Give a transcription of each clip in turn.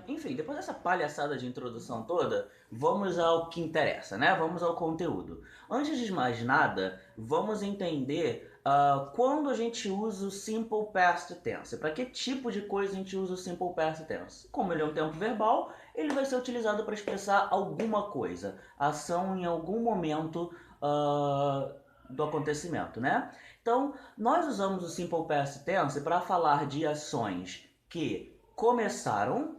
Enfim, depois dessa palhaçada de introdução toda, vamos ao que interessa, né? Vamos ao conteúdo. Antes de mais nada, vamos entender quando a gente usa o Simple Past Tense. Para que tipo de coisa a gente usa o Simple Past Tense? Como ele é um tempo verbal, ele vai ser utilizado para expressar alguma coisa, ação em algum momento do acontecimento, né? Então, nós usamos o Simple Past Tense para falar de ações que começaram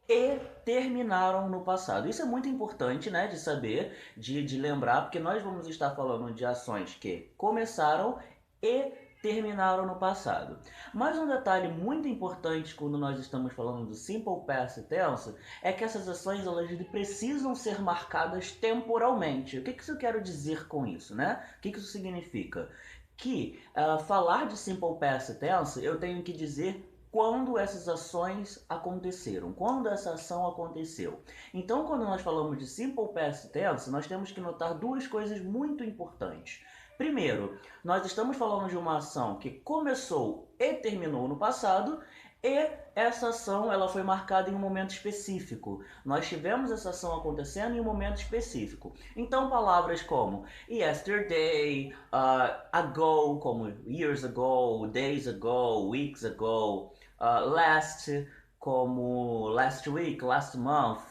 e terminaram no passado. Isso é muito importante, né, de saber, de lembrar, porque nós vamos estar falando de ações que começaram e terminaram no passado. Mas um detalhe muito importante quando nós estamos falando do Simple Past Tense é que essas ações elas precisam ser marcadas temporalmente. O que isso eu quero dizer com isso, né? O que isso significa? Que falar de Simple Past Tense eu tenho que dizer quando essas ações aconteceram, quando essa ação aconteceu. Então, quando nós falamos de Simple Past Tense, nós temos que notar duas coisas muito importantes. Primeiro, nós estamos falando de uma ação que começou e terminou no passado, e essa ação ela foi marcada em um momento específico. Nós tivemos essa ação acontecendo em um momento específico. Então, palavras como yesterday, ago, como years ago, days ago, weeks ago, last, como last week, last month,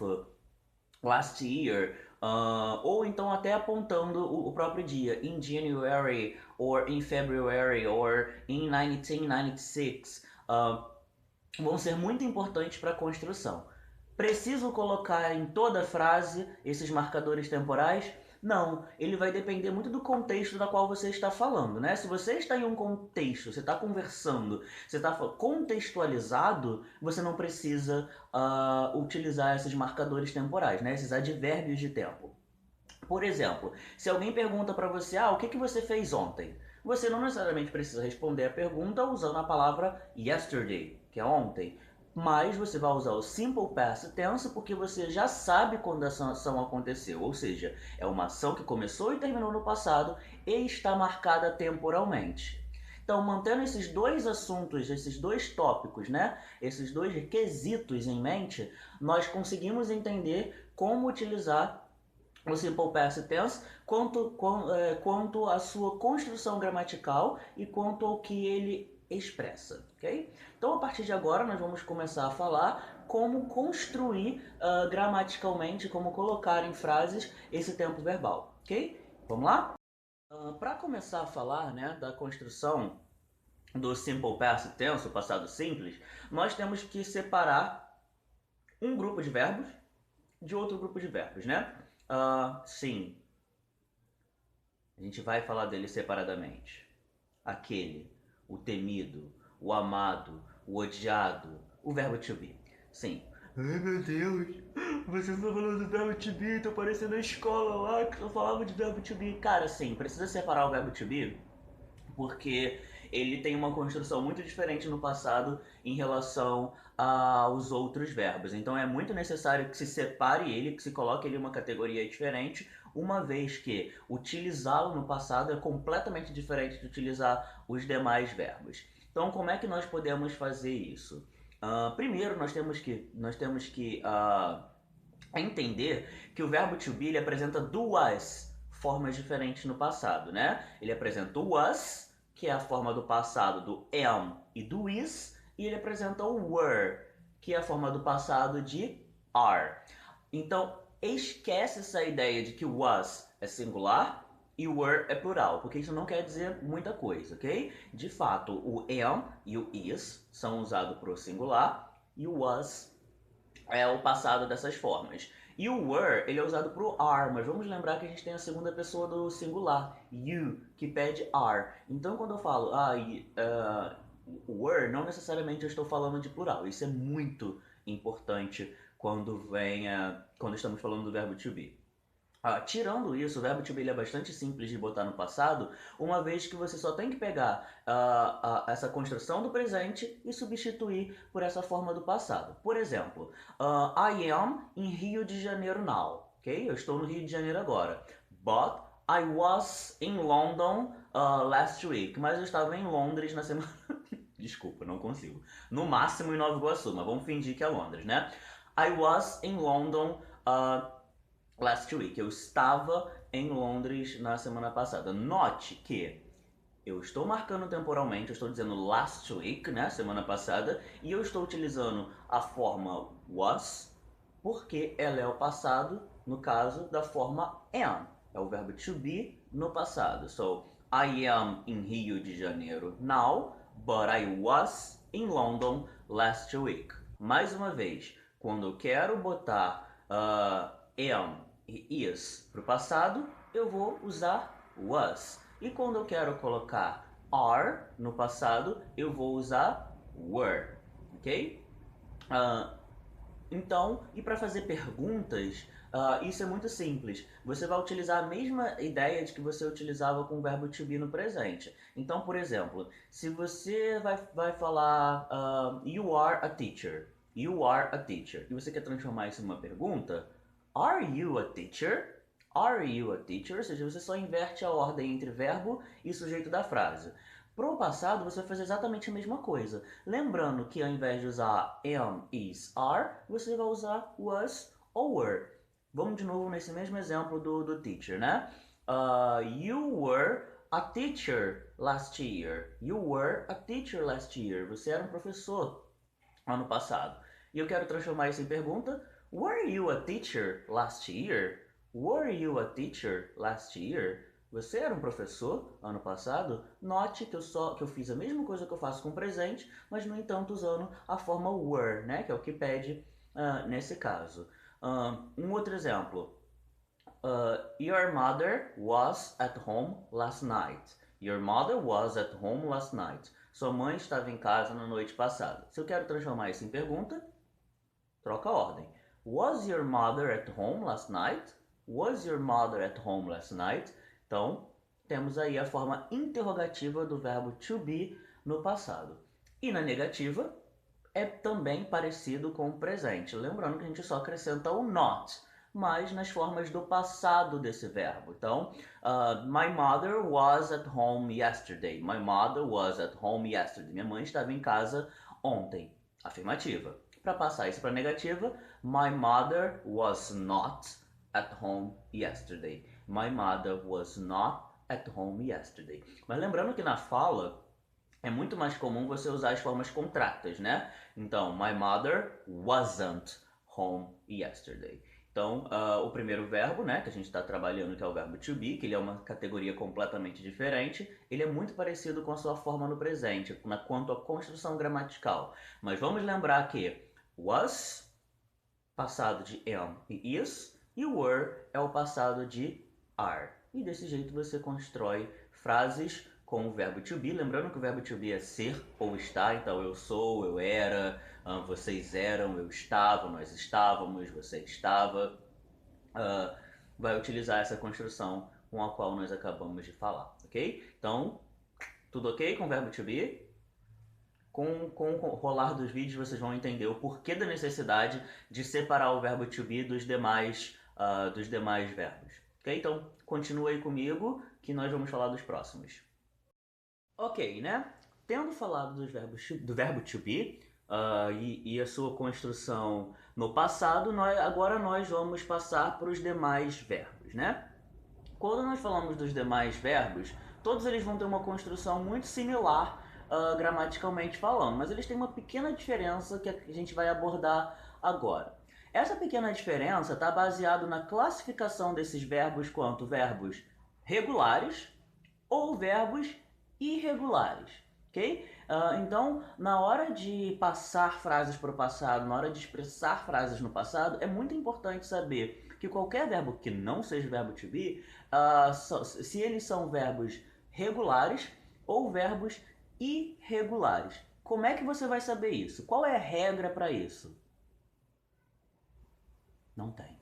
last year, ou então até apontando o próprio dia, in January, or in February, or in 1996, vão ser muito importantes para a construção. Preciso colocar em toda a frase esses marcadores temporais? Não, ele vai depender muito do contexto da qual você está falando, né? Se você está em um contexto, você está conversando, você está contextualizado, você não precisa utilizar esses marcadores temporais, né? Esses advérbios de tempo. Por exemplo, se alguém pergunta para você, o que você fez ontem? Você não necessariamente precisa responder a pergunta usando a palavra yesterday, que é ontem, mas você vai usar o simple past tense porque você já sabe quando essa ação aconteceu, ou seja, é uma ação que começou e terminou no passado e está marcada temporalmente. Então, mantendo esses dois assuntos, esses dois tópicos, né, esses dois requisitos em mente, nós conseguimos entender como utilizar o Simple Past Tense quanto à sua construção gramatical e quanto ao que ele expressa, ok? Então, a partir de agora, nós vamos começar a falar como construir gramaticalmente, como colocar em frases esse tempo verbal, ok? Vamos lá? Para começar a falar, né, da construção do Simple Past Tense, o passado simples, nós temos que separar um grupo de verbos de outro grupo de verbos, né? Sim, a gente vai falar dele separadamente. Aquele, o temido, o amado, o odiado, o verbo to be. Sim. Ai meu Deus, você está falando do verbo to be, tô parecendo a escola lá que eu falava de verbo to be. Cara, sim, precisa separar o verbo to be porque ele tem uma construção muito diferente no passado em relação aos outros verbos. Então é muito necessário que se separe ele, que se coloque ele em uma categoria diferente, uma vez que utilizá-lo no passado é completamente diferente de utilizar os demais verbos. Então como é que nós podemos fazer isso? Primeiro nós temos que entender que o verbo to be ele apresenta duas formas diferentes no passado, né? Ele apresenta o was, que é a forma do passado do am e do is, e ele apresenta o were, que é a forma do passado de are. Então, esquece essa ideia de que o was é singular e o were é plural, porque isso não quer dizer muita coisa, ok? De fato, o am e o is são usados para o singular e o was é o passado dessas formas. E o were, ele é usado para o are, mas vamos lembrar que a gente tem a segunda pessoa do singular, you, que pede are. Então quando eu falo were, não necessariamente eu estou falando de plural. Isso é muito importante quando estamos falando do verbo to be. Tirando isso, o verbo to be ele é bastante simples de botar no passado, uma vez que você só tem que pegar essa construção do presente e substituir por essa forma do passado. Por exemplo, I am in Rio de Janeiro now. Ok? Eu estou no Rio de Janeiro agora. But I was in London last week. Mas eu estava em Londres na semana Desculpa, não consigo. No máximo em Nova Iguaçu, mas vamos fingir que é Londres, né? I was in London last week. Eu estava em Londres na semana passada. Note que eu estou marcando temporalmente, eu estou dizendo last week, né, semana passada, e eu estou utilizando a forma was, porque ela é o passado, no caso, da forma am. É o verbo to be no passado. So, I am in Rio de Janeiro now, but I was in London last week. Mais uma vez, quando eu quero botar am e is para o passado, eu vou usar was. E quando eu quero colocar are no passado, eu vou usar were, ok? Então, e para fazer perguntas, isso é muito simples. Você vai utilizar a mesma ideia de que você utilizava com o verbo to be no presente. Então, por exemplo, se você vai falar you are a teacher, you are a teacher, e você quer transformar isso em uma pergunta, are you a teacher? Are you a teacher? Ou seja, você só inverte a ordem entre verbo e sujeito da frase. Para o passado, você vai fazer exatamente a mesma coisa. Lembrando que ao invés de usar am, is, are, você vai usar was ou were. Vamos de novo nesse mesmo exemplo do teacher, né? You were a teacher last year. You were a teacher last year. Você era um professor ano passado. E eu quero transformar isso em pergunta. Were you a teacher last year? Were you a teacher last year? Você era um professor ano passado? Note que eu fiz a mesma coisa que eu faço com o presente, mas no entanto usando a forma were, né? Que é o que pede nesse caso. Um outro exemplo. Your mother was at home last night. Your mother was at home last night. Sua mãe estava em casa na noite passada. Se eu quero transformar isso em pergunta, troca a ordem. Was your mother at home last night? Was your mother at home last night? Então, temos aí a forma interrogativa do verbo to be no passado. E na negativa, é também parecido com o presente. Lembrando que a gente só acrescenta o not, mas nas formas do passado desse verbo. Então, my mother was at home yesterday. My mother was at home yesterday. Minha mãe estava em casa ontem. Afirmativa. Para passar isso para negativa, my mother was not at home yesterday. My mother was not at home yesterday. Mas lembrando que na fala é muito mais comum você usar as formas contractas, né? Então, my mother wasn't home yesterday. Então, o primeiro verbo, né, que a gente está trabalhando, que é o verbo to be, que ele é uma categoria completamente diferente, ele é muito parecido com a sua forma no presente, quanto à construção gramatical. Mas vamos lembrar que was, passado de am e is, e were é o passado de are. E desse jeito você constrói frases com o verbo to be, lembrando que o verbo to be é ser ou estar, então eu sou, eu era, vocês eram, eu estava, nós estávamos, você estava. Vai utilizar essa construção com a qual nós acabamos de falar, ok? Então, tudo ok com o verbo to be? Com o rolar dos vídeos vocês vão entender o porquê da necessidade de separar o verbo to be dos demais verbos. Ok? Então, continua aí comigo que nós vamos falar dos próximos. Ok, né? Tendo falado do verbo to be e a sua construção no passado, agora nós vamos passar para os demais verbos, né? Quando nós falamos dos demais verbos, todos eles vão ter uma construção muito similar gramaticalmente falando, mas eles têm uma pequena diferença que a gente vai abordar agora. Essa pequena diferença está baseada na classificação desses verbos quanto verbos regulares ou verbos irregulares, ok? Então, na hora de passar frases para o passado, na hora de expressar frases no passado, é muito importante saber que qualquer verbo que não seja verbo to be, se eles são verbos regulares ou verbos irregulares. Como é que você vai saber isso? Qual é a regra para isso? Não tem.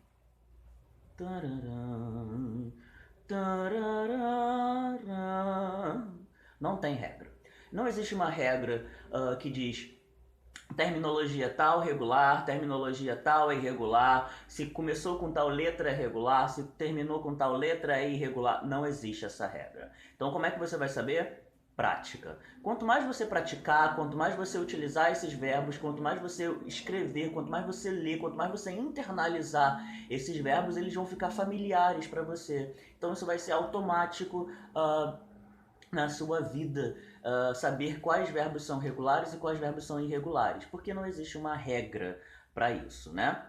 Não tem regra. Não existe uma regra que diz terminologia tal regular, terminologia tal é irregular, se começou com tal letra é regular, se terminou com tal letra é irregular. Não existe essa regra. Então como é que você vai saber? prática. Quanto mais você praticar, quanto mais você utilizar esses verbos, quanto mais você escrever, quanto mais você ler, quanto mais você internalizar esses verbos, eles vão ficar familiares para você. Então isso vai ser automático na sua vida, saber quais verbos são regulares e quais verbos são irregulares, porque não existe uma regra para isso, né?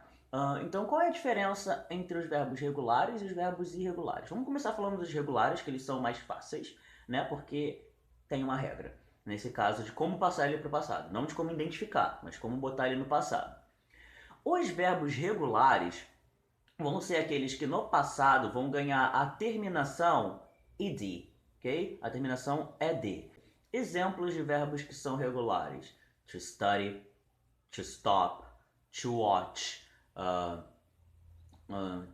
Então, qual é a diferença entre os verbos regulares e os verbos irregulares? Vamos começar falando dos regulares, que eles são mais fáceis, né? Porque tem uma regra. Nesse caso, de como passar ele para o passado. Não de como identificar, mas como botar ele no passado. Os verbos regulares vão ser aqueles que no passado vão ganhar a terminação ed, ok? A terminação ed. Exemplos de verbos que são regulares: to study, to stop, to watch,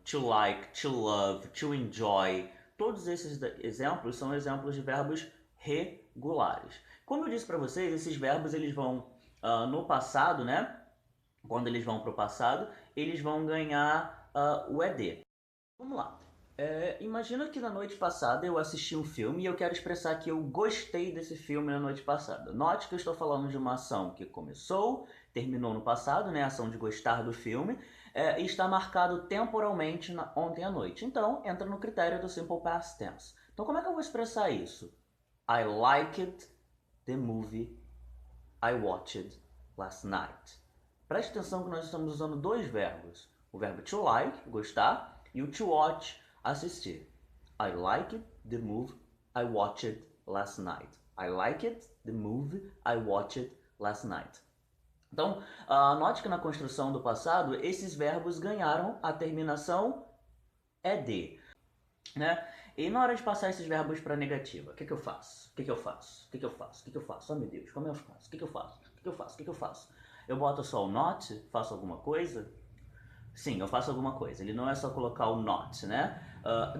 to like, to love, to enjoy. Todos esses exemplos são exemplos de verbos regulares. Como eu disse para vocês, esses verbos eles vão no passado, né? Quando eles vão para o passado, eles vão ganhar o ed. Vamos lá. Imagina que na noite passada eu assisti um filme e eu quero expressar que eu gostei desse filme na noite passada. Note que eu estou falando de uma ação que começou, terminou no passado, né? A ação de gostar do filme, e está marcado temporalmente ontem à noite. Então, entra no critério do Simple Past Tense. Então, como é que eu vou expressar isso? I liked the movie I watched last night. Preste atenção que nós estamos usando dois verbos. O verbo to like, gostar, e o to watch, assistir. I liked the movie I watched last night. I liked the movie I watched last night. Então, note que na construção do passado, esses verbos ganharam a terminação ed, né? E na hora de passar esses verbos para negativa, o que eu faço? O que eu faço? O que eu faço? O que eu faço? Oh meu Deus, como eu faço? O que eu faço? O que eu faço? O que eu faço? Eu boto só o not? Faço alguma coisa? Sim, eu faço alguma coisa. Ele não é só colocar o not, né?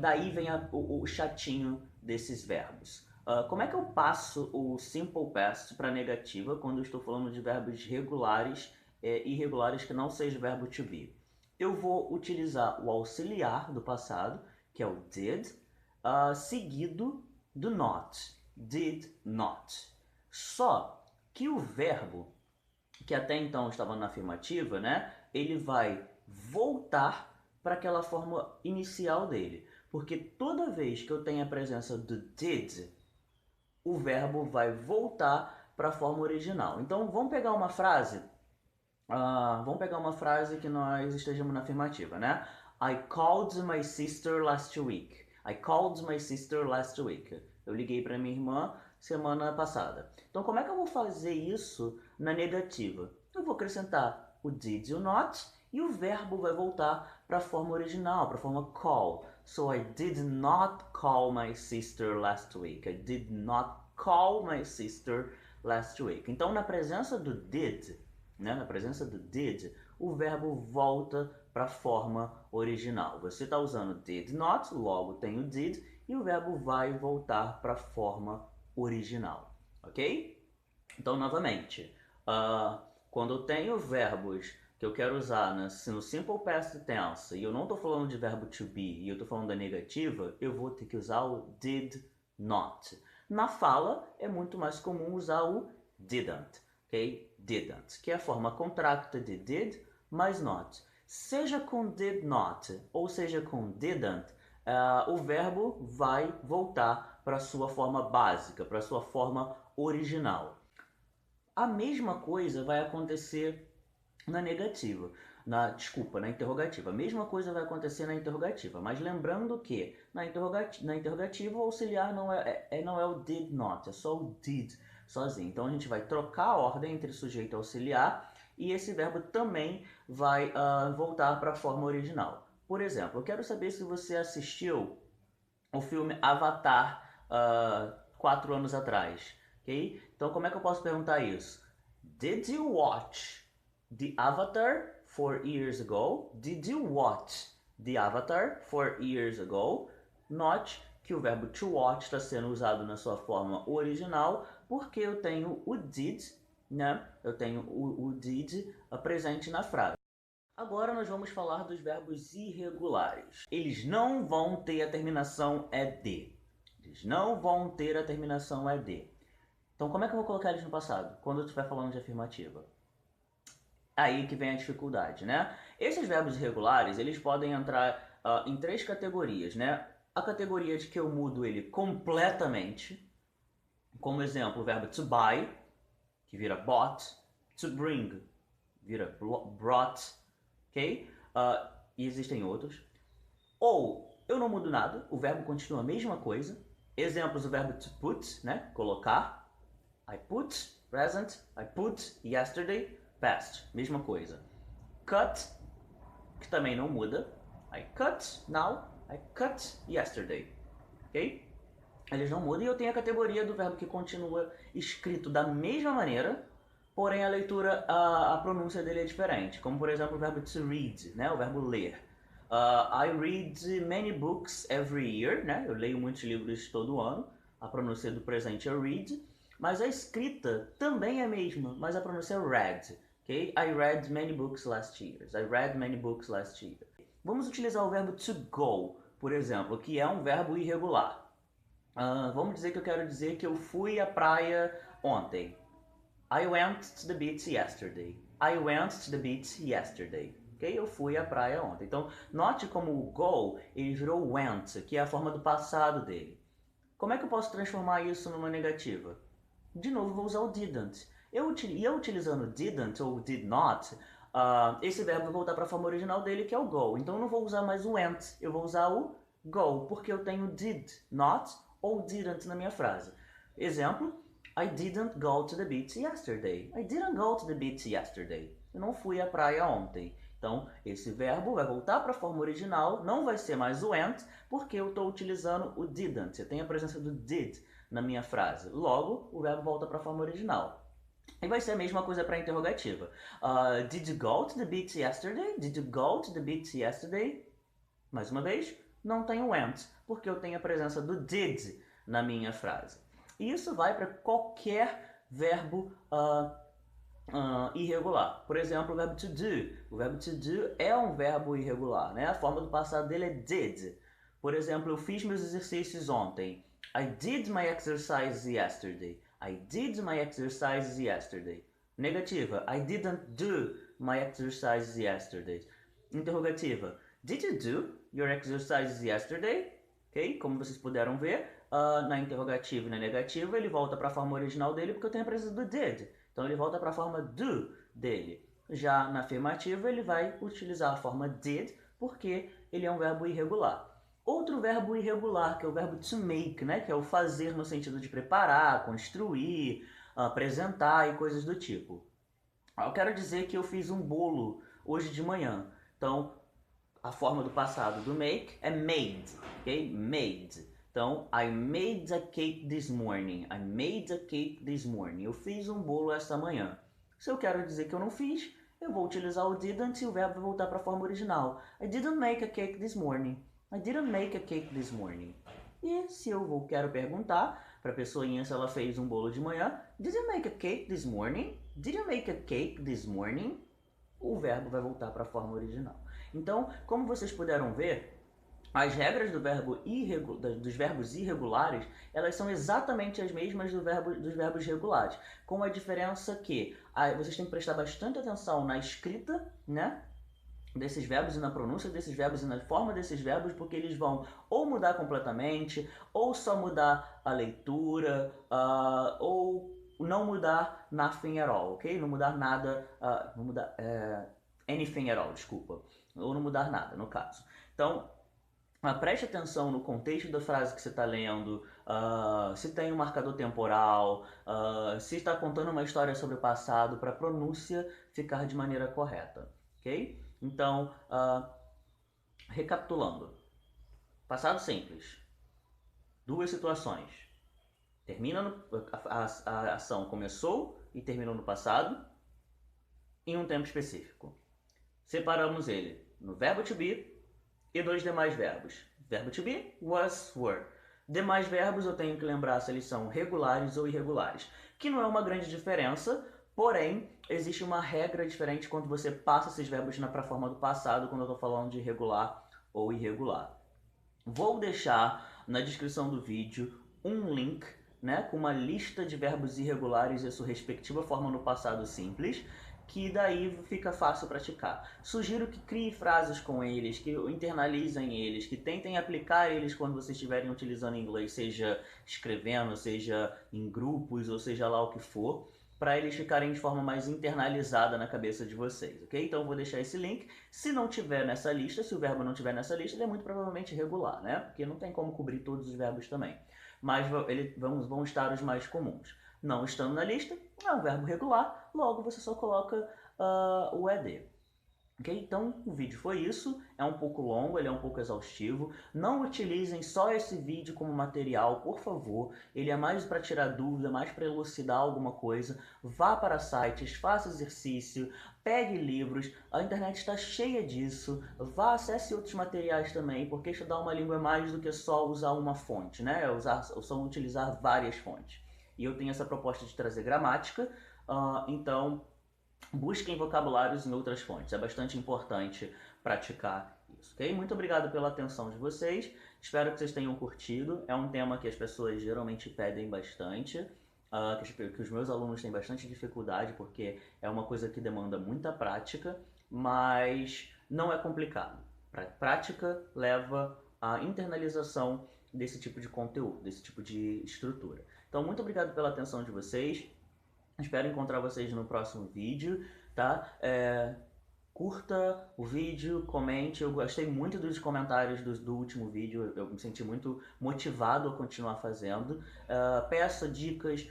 Daí vem o chatinho desses verbos. Como é que eu passo o simple past para negativa quando eu estou falando de verbos regulares e irregulares que não seja o verbo to be? Eu vou utilizar o auxiliar do passado, que é o did, seguido do not. Did not. Só que o verbo, que até então estava na afirmativa, né? Ele vai voltar para aquela forma inicial dele. Porque toda vez que eu tenho a presença do did, o verbo vai voltar para a forma original. Então vamos pegar uma frase. Vamos pegar uma frase que nós estejamos na afirmativa, né? I called my sister last week. I called my sister last week. Eu liguei para minha irmã semana passada. Então como é que eu vou fazer isso na negativa? Eu vou acrescentar o did e o not e o verbo vai voltar para a forma original, para a forma call. So I did not call my sister last week. I did not call my sister last week. Então na presença do did, né, na presença do did, o verbo volta para a forma original. Você está usando did not, logo tem o did, e o verbo vai voltar para a forma original, ok? Então, novamente, quando eu tenho verbos que eu quero usar no simple past tense e eu não estou falando de verbo to be e eu estou falando da negativa, eu vou ter que usar o did not. Na fala, é muito mais comum usar o didn't, ok? Didn't, que é a forma contracta de did mais not. Seja com did not ou seja com didn't, o verbo vai voltar para a sua forma básica, para a sua forma original. A mesma coisa vai acontecer na negativa, na interrogativa. A mesma coisa vai acontecer na interrogativa, mas lembrando que na interrogativa o auxiliar não é o did not, é só o did sozinho. Então a gente vai trocar a ordem entre sujeito e auxiliar e esse verbo também vai voltar para a forma original. Por exemplo, eu quero saber se você assistiu o filme Avatar 4 anos atrás, ok? Então como é que eu posso perguntar isso? Did you watch the Avatar 4 years ago? Did you watch the Avatar 4 years ago? Note que o verbo to watch está sendo usado na sua forma original porque eu tenho o did, né? Eu tenho o did presente na frase. Agora nós vamos falar dos verbos irregulares. Eles não vão ter a terminação ed. Eles não vão ter a terminação ed. Então, como é que eu vou colocar eles no passado? Quando eu estiver falando de afirmativa. Aí que vem a dificuldade, né? Esses verbos irregulares, eles podem entrar em três categorias, né? A categoria de que eu mudo ele completamente, como exemplo, o verbo to buy, que vira bought, to bring, vira brought, ok? E existem outros. Ou eu não mudo nada, o verbo continua a mesma coisa. Exemplos do verbo to put, né? Colocar. I put, present. I put, yesterday, past. Mesma coisa. Cut, que também não muda. I cut now, I cut yesterday. Ok? Eles não mudam e eu tenho a categoria do verbo que continua escrito da mesma maneira, porém a leitura, a pronúncia dele é diferente. Como por exemplo o verbo to read, né? O verbo ler. I read many books every year, né? Eu leio muitos livros todo ano. A pronúncia do presente é read, mas a escrita também é a mesma, mas a pronúncia é read. Okay? I read many books last year. I read many books last year. Vamos utilizar o verbo to go, por exemplo, que é um verbo irregular. Vamos dizer que eu quero dizer que eu fui à praia ontem. I went to the beach yesterday. I went to the beach yesterday. Ok? Eu fui à praia ontem. Então, note como o go, ele virou went, que é a forma do passado dele. Como é que eu posso transformar isso numa negativa? De novo, vou usar o didn't. Eu utilizando didn't ou did not, esse verbo vai voltar para a forma original dele, que é o go. Então, eu não vou usar mais o went, eu vou usar o go, porque eu tenho did not ou didn't na minha frase. Exemplo, I didn't go to the beach yesterday. I didn't go to the beach yesterday. Eu não fui à praia ontem. Então, esse verbo vai voltar para a forma original, não vai ser mais o went, porque eu estou utilizando o didn't. Eu tenho a presença do did na minha frase. Logo, o verbo volta para a forma original. E vai ser a mesma coisa para a interrogativa. Did you go to the beach yesterday? Did you go to the beach yesterday? Mais uma vez, não tenho went, porque eu tenho a presença do did na minha frase. E isso vai para qualquer verbo irregular. Por exemplo, o verbo to do. O verbo to do é um verbo irregular, né? A forma do passado dele é did. Por exemplo, eu fiz meus exercícios ontem. I did my exercise yesterday. I did my exercise yesterday. Negativa. I didn't do my exercise yesterday. Interrogativa. Did you do your exercises yesterday? Ok? Como vocês puderam ver, na interrogativa e na negativa, ele volta para a forma original dele porque eu tenho a presença do did. Então ele volta para a forma do dele. Já na afirmativa, ele vai utilizar a forma did porque ele é um verbo irregular. Outro verbo irregular, que é o verbo to make, né? Que é o fazer no sentido de preparar, construir, apresentar e coisas do tipo. Eu quero dizer que eu fiz um bolo hoje de manhã. Então, a forma do passado do make é made, ok? Made. Então, I made a cake this morning. I made a cake this morning. Eu fiz um bolo esta manhã. Se eu quero dizer que eu não fiz, eu vou utilizar o didn't e o verbo vai voltar para a forma original. I didn't make a cake this morning. I didn't make a cake this morning. E se eu quero perguntar para a pessoinha se ela fez um bolo de manhã, Did you make a cake this morning? Did you make a cake this morning? O verbo vai voltar para a forma original. Então, como vocês puderam ver, as regras dos verbos irregulares, elas são exatamente as mesmas dos verbos regulares, com a diferença que vocês têm que prestar bastante atenção na escrita, né, desses verbos e na pronúncia desses verbos e na forma desses verbos, porque eles vão ou mudar completamente, ou só mudar a leitura, ou não mudar nothing at all, ok? Não mudar nada, não mudar anything at all, desculpa. Ou não mudar nada, no caso. Então, preste atenção no contexto da frase que você está lendo, se tem um marcador temporal, se está contando uma história sobre o passado, para a pronúncia ficar de maneira correta, ok? Então, recapitulando. Passado simples. Duas situações. A ação começou e terminou no passado em um tempo específico. Separamos ele no verbo to be e dois demais verbos. Verbo to be, was, were. Demais verbos eu tenho que lembrar se eles são regulares ou irregulares, que não é uma grande diferença, porém, existe uma regra diferente quando você passa esses verbos para a forma do passado, quando eu estou falando de regular ou irregular. Vou deixar na descrição do vídeo um link né, com uma lista de verbos irregulares e a sua respectiva forma no passado simples, que daí fica fácil praticar. Sugiro que crie frases com eles, que internalizem eles, que tentem aplicar eles quando vocês estiverem utilizando inglês, seja escrevendo, seja em grupos, ou seja lá o que for, para eles ficarem de forma mais internalizada na cabeça de vocês, ok? Então eu vou deixar esse link. Se não tiver nessa lista, se o verbo não tiver nessa lista, ele é muito provavelmente irregular, né? Porque não tem como cobrir todos os verbos também. Mas vão estar os mais comuns. Não estando na lista, é um verbo regular, logo você só coloca o ED. Ok? Então o vídeo foi isso, é um pouco longo, ele é um pouco exaustivo. Não utilizem só esse vídeo como material, por favor. Ele é mais para tirar dúvida, mais para elucidar alguma coisa. Vá para sites, faça exercício, pegue livros, a internet está cheia disso. Vá, acesse outros materiais também, porque estudar uma língua é mais do que só usar uma fonte, né? Só utilizar várias fontes. E eu tenho essa proposta de trazer gramática, então busquem vocabulários em outras fontes. É bastante importante praticar isso, ok? Muito obrigado pela atenção de vocês. Espero que vocês tenham curtido. É um tema que as pessoas geralmente pedem bastante, que os meus alunos têm bastante dificuldade, porque é uma coisa que demanda muita prática, mas não é complicado. Prática leva à internalização desse tipo de conteúdo, desse tipo de estrutura. Então, muito obrigado pela atenção de vocês. Espero encontrar vocês no próximo vídeo, tá? Curta o vídeo, comente. Eu gostei muito dos comentários do último vídeo, eu me senti muito motivado a continuar fazendo. Peça dicas,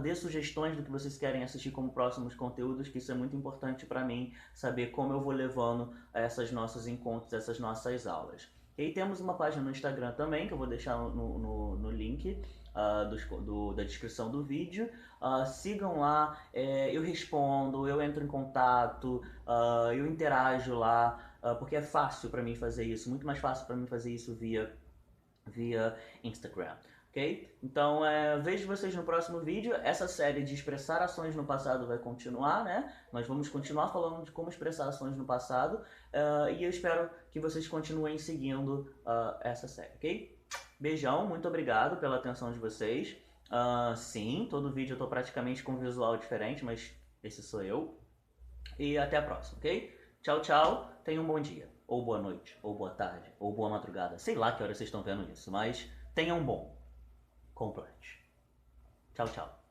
dê sugestões do que vocês querem assistir como próximos conteúdos, que isso é muito importante para mim, saber como eu vou levando esses nossos encontros, essas nossas aulas. E temos uma página no Instagram também, que eu vou deixar no link da descrição do vídeo. Sigam lá, eu respondo, eu entro em contato, eu interajo lá, porque é fácil para mim fazer isso, muito mais fácil para mim fazer isso via Instagram. Ok? Então, vejo vocês no próximo vídeo. Essa série de expressar ações no passado vai continuar, né? Nós vamos continuar falando de como expressar ações no passado, e eu espero que vocês continuem seguindo essa série, ok? Beijão, muito obrigado pela atenção de vocês. Sim, todo vídeo eu tô praticamente com um visual diferente, mas esse sou eu. E até a próxima, ok? Tchau, tchau. Tenham um bom dia, ou boa noite, ou boa tarde, ou boa madrugada. Sei lá que hora vocês estão vendo isso, mas tenham um bom. Complete. Tchau, tchau.